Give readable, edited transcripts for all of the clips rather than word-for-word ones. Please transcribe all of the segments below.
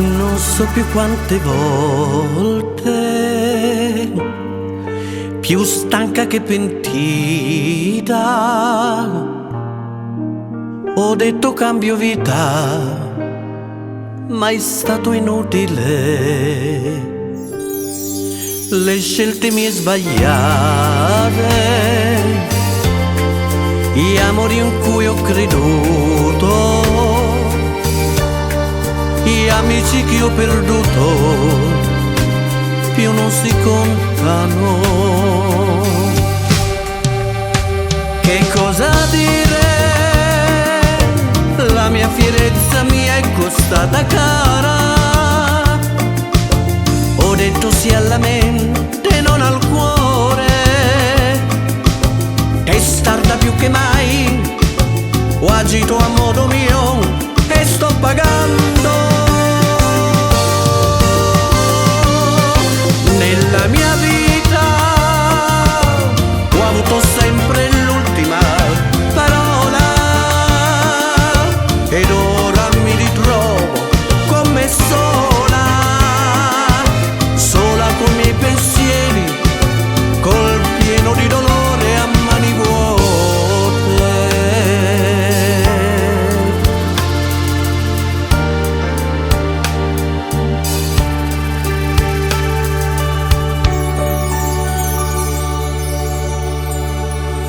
Non so più quante volte, più stanca che pentita, ho detto cambio vita, ma è stato inutile. Le scelte mie sbagliate, gli amori in cui ho creduto, gli amici che ho perduto, più non si contano. Che cosa dire? La mia fierezza mi è costata cara. Ho detto sì alla mente, non al cuore. Testarda più che mai, ho agito a modo mio e sto pagando. Nella mia vita ho avuto sempre l'ultima parola ed ora mi ritrovo come sola, sola con i miei pensieri, col pieno di dolore a mani vuote.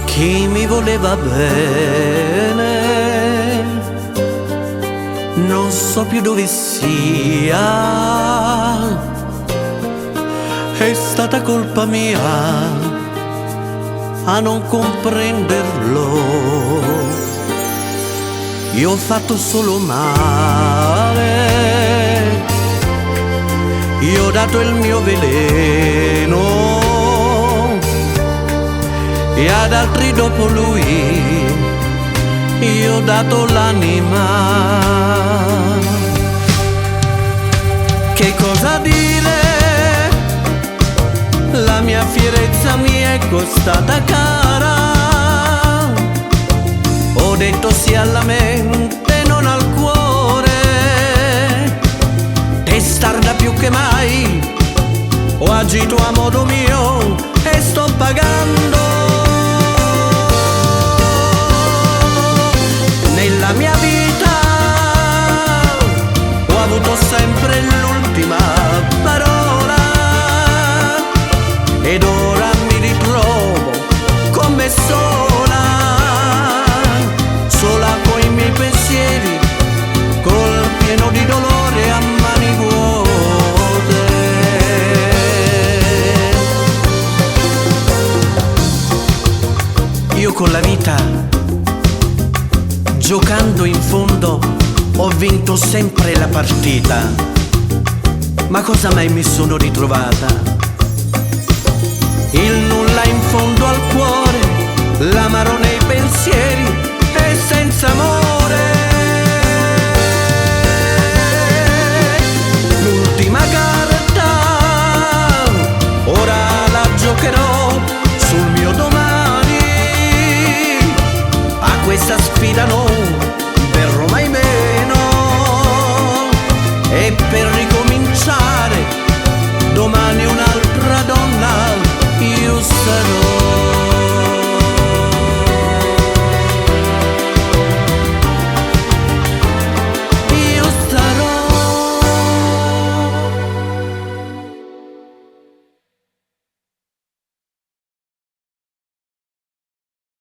Chi mi voleva bene non so più dove sia, è stata colpa mia a non comprenderlo. Io ho fatto solo male, io ho dato il mio veleno e ad altri dopo lui io ho dato l'anima. Che cosa dire? La mia fierezza mi è costata cara. Ho detto sì alla mente, non al cuore. Testarda più che mai, ho agito a modo mio e sto pagando. Nella mia vita ho avuto sempre l'ultima parola ed ora mi ritrovo come sola, sola coi miei pensieri, col pieno di dolore a mani vuote. Io con la vita, giocando in fondo, ho vinto sempre la partita. Ma cosa mai mi sono ritrovata? Il nulla in fondo al cuore, l'amaro nei pensieri e senza amore.